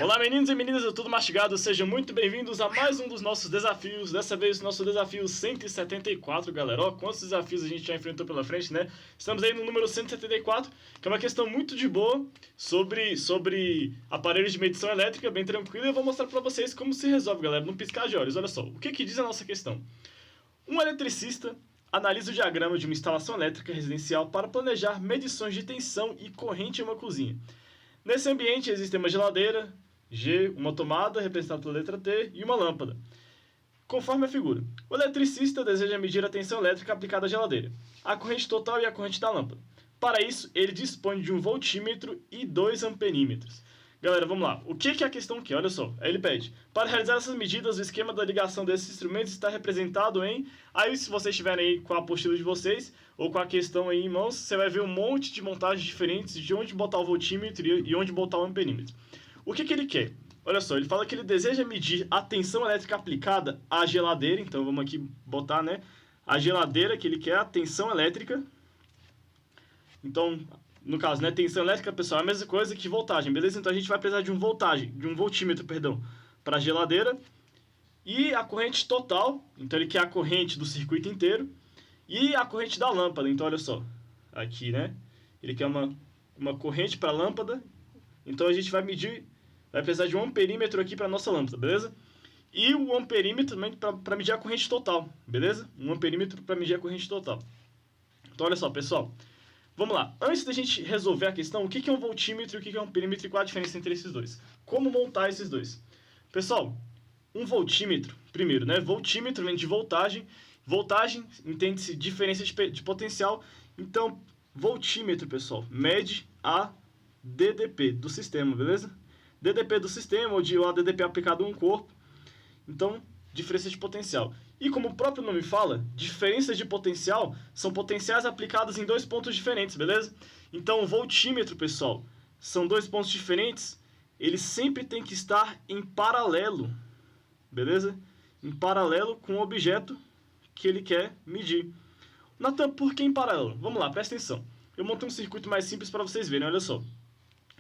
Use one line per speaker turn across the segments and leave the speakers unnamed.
Olá meninos e meninas do Tudo Mastigado, sejam muito bem-vindos a mais um dos nossos desafios. Dessa vez nosso desafio 174, galera. Ó, quantos desafios a gente já enfrentou pela frente, né? Estamos aí no número 174, que é uma questão muito de boa sobre aparelhos de medição elétrica, bem tranquila. E eu vou mostrar pra vocês como se resolve, galera, num piscar de olhos. Olha só, o que diz a nossa questão? Um eletricista analisa o diagrama de uma instalação elétrica residencial para planejar medições de tensão e corrente em uma cozinha. Nesse ambiente existe uma geladeira, G, uma tomada, representada pela letra T, e uma lâmpada. Conforme a figura, o eletricista deseja medir a tensão elétrica aplicada à geladeira, a corrente total e a corrente da lâmpada. Para isso, ele dispõe de um voltímetro e 2 amperímetros. Galera, vamos lá. O que é a questão aqui? Olha só. Aí ele pede. Para realizar essas medidas, o esquema da ligação desses instrumentos está representado em... Aí, se vocês estiverem aí com a apostila de vocês, ou com a questão aí em mãos, você vai ver um monte de montagens diferentes de onde botar o voltímetro e onde botar o amperímetro. O que ele quer? Olha só, ele fala que ele deseja medir a tensão elétrica aplicada à geladeira. Então, vamos aqui botar, né? A geladeira, que ele quer a tensão elétrica. Então... No caso, né, tensão elétrica, pessoal, é a mesma coisa que voltagem, beleza? Então a gente vai precisar de um voltímetro, para a geladeira. E a corrente total, então ele quer a corrente do circuito inteiro. E a corrente da lâmpada, então olha só, aqui, né? Ele quer uma corrente para a lâmpada. Então a gente vai precisar de um amperímetro aqui para a nossa lâmpada, beleza? E o amperímetro também para medir a corrente total, beleza? Um amperímetro para medir a corrente total. Então olha só, pessoal. Vamos lá, antes da gente resolver a questão, o que é um voltímetro e o que é um amperímetro e qual a diferença entre esses dois? Como montar esses dois? Pessoal, um voltímetro, primeiro, né? Voltímetro vem de voltagem. Voltagem entende-se diferença de potencial. Então, voltímetro, pessoal, mede a DDP do sistema, beleza? DDP do sistema ou a DDP aplicado a um corpo. Então, diferença de potencial. E como o próprio nome fala, diferenças de potencial são potenciais aplicadas em dois pontos diferentes, beleza? Então o voltímetro, pessoal, são dois pontos diferentes, ele sempre tem que estar em paralelo, beleza? Em paralelo com o objeto que ele quer medir. Natan, por que em paralelo? Vamos lá, presta atenção. Eu montei um circuito mais simples para vocês verem, olha só.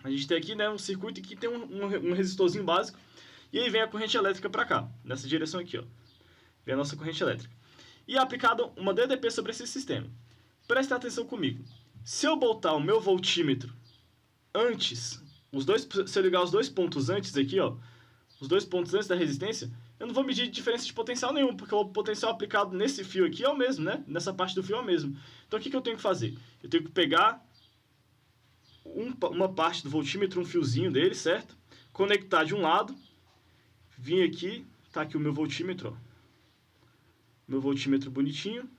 A gente tem aqui, né, um circuito que tem um resistorzinho básico. E aí vem a corrente elétrica para cá, nessa direção aqui, ó. Vem a nossa corrente elétrica. E é aplicada uma DDP sobre esse sistema. Presta atenção comigo. Se eu botar o meu voltímetro antes, se eu ligar os dois pontos antes aqui, ó, os dois pontos antes da resistência, eu não vou medir diferença de potencial nenhum, porque o potencial aplicado nesse fio aqui é o mesmo, né? Nessa parte do fio é o mesmo. Então o que eu tenho que fazer? Eu tenho que pegar uma parte do voltímetro, um fiozinho dele, certo? Conectar de um lado. Vim aqui, tá aqui o meu voltímetro, ó. Meu voltímetro bonitinho.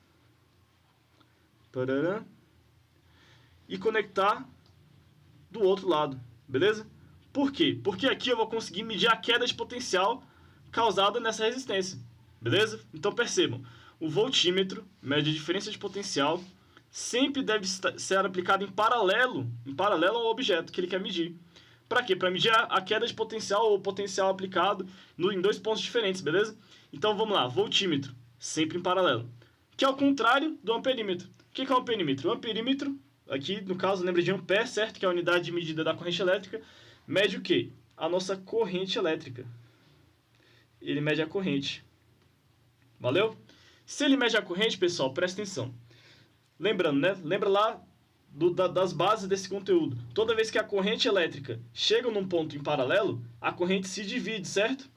Parará. E conectar do outro lado, beleza? Por quê? Porque aqui eu vou conseguir medir a queda de potencial causada nessa resistência, beleza? Então percebam, o voltímetro mede a diferença de potencial, sempre deve ser aplicado em paralelo ao objeto que ele quer medir. Para quê? Para medir a queda de potencial ou potencial aplicado em dois pontos diferentes, beleza? Então vamos lá, voltímetro, sempre em paralelo. Que é o contrário do amperímetro. O que é o amperímetro? O amperímetro, aqui no caso, lembra de ampere, certo? Que é a unidade de medida da corrente elétrica. Mede o quê? A nossa corrente elétrica. Ele mede a corrente. Valeu? Se ele mede a corrente, pessoal, presta atenção. Lembrando, né? Lembra lá das bases desse conteúdo. Toda vez que a corrente elétrica chega num ponto em paralelo, a corrente se divide, certo?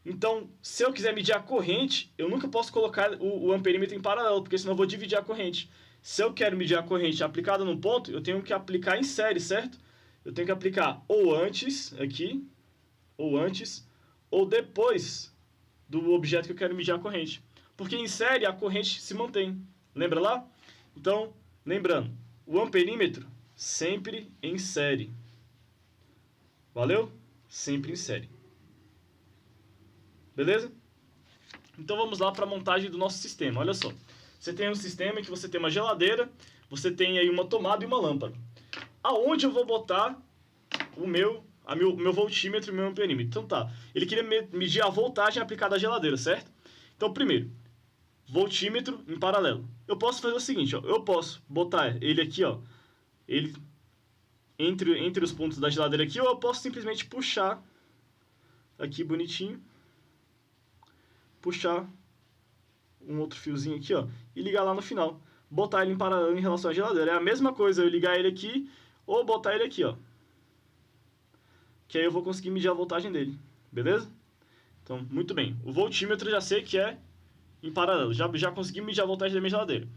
Então, se eu quiser medir a corrente, eu nunca posso colocar o amperímetro em paralelo, porque senão eu vou dividir a corrente. Se eu quero medir a corrente aplicada num ponto, eu tenho que aplicar em série, certo? Eu tenho que aplicar ou antes, aqui, ou depois do objeto que eu quero medir a corrente. Porque em série a corrente se mantém. Lembra lá? Então, lembrando, o amperímetro sempre em série. Valeu? Sempre em série. Beleza? Então vamos lá para a montagem do nosso sistema. Olha só. Você tem um sistema em que você tem uma geladeira, você tem aí uma tomada e uma lâmpada. Aonde eu vou botar o meu voltímetro e o meu amperímetro? Então tá. Ele queria medir a voltagem aplicada à geladeira, certo? Então primeiro, voltímetro em paralelo. Eu posso fazer o seguinte, ó. Eu posso botar ele aqui, ó. Ele entre os pontos da geladeira aqui, ou eu posso simplesmente puxar aqui bonitinho, puxar um outro fiozinho aqui, ó, e ligar lá no final. Botar ele em paralelo em relação à geladeira. É a mesma coisa eu ligar ele aqui ou botar ele aqui, ó. Que aí eu vou conseguir medir a voltagem dele, beleza? Então, muito bem. O voltímetro já sei que é em paralelo. Já consegui medir a voltagem da minha geladeira.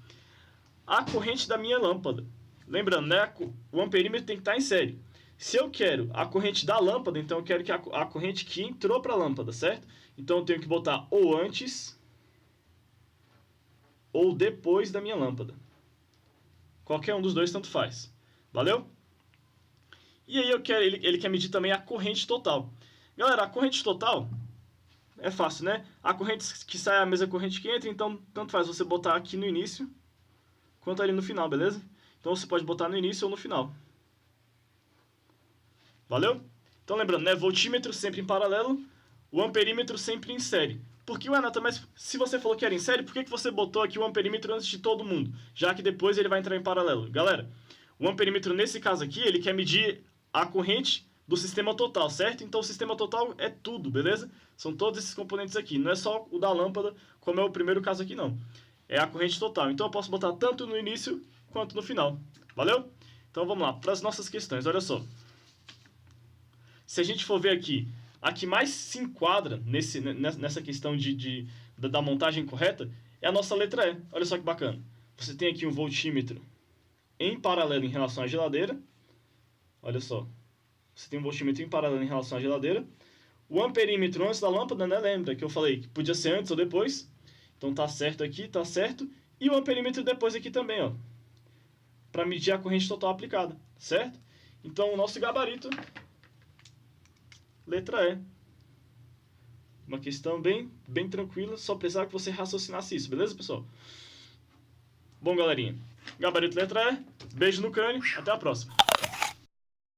A corrente da minha lâmpada. Lembrando, né? O amperímetro tem que estar em série. Se eu quero a corrente da lâmpada, então eu quero que a corrente que entrou para a lâmpada, certo? Então eu tenho que botar ou antes ou depois da minha lâmpada. Qualquer um dos dois tanto faz. Valeu? E aí ele quer medir também a corrente total. Galera, a corrente total é fácil, né? A corrente que sai é a mesma corrente que entra, então tanto faz você botar aqui no início quanto ali no final, beleza? Então você pode botar no início ou no final. Valeu? Então lembrando, né? Voltímetro sempre em paralelo, o amperímetro sempre em série. Por que, Renata, mas se você falou que era em série, por que você botou aqui o amperímetro antes de todo mundo? Já que depois ele vai entrar em paralelo. Galera, o amperímetro nesse caso aqui, ele quer medir a corrente do sistema total, certo? Então o sistema total é tudo, beleza? São todos esses componentes aqui. Não é só o da lâmpada, como é o primeiro caso aqui, não. É a corrente total. Então eu posso botar tanto no início quanto no final. Valeu? Então vamos lá, para as nossas questões. Olha só. Se a gente for ver aqui, a que mais se enquadra nessa questão da montagem correta é a nossa letra E. Olha só que bacana. Você tem aqui um voltímetro em paralelo em relação à geladeira. Olha só. Você tem um voltímetro em paralelo em relação à geladeira. O amperímetro antes da lâmpada, né? Lembra que eu falei que podia ser antes ou depois. Então tá certo aqui, tá certo. E o amperímetro depois aqui também, ó. Para medir a corrente total aplicada, certo? Então o nosso gabarito... Letra E. Uma questão bem tranquila, só precisava que você raciocinasse isso, beleza, pessoal? Bom, galerinha, gabarito letra E, beijo no crânio, até a próxima.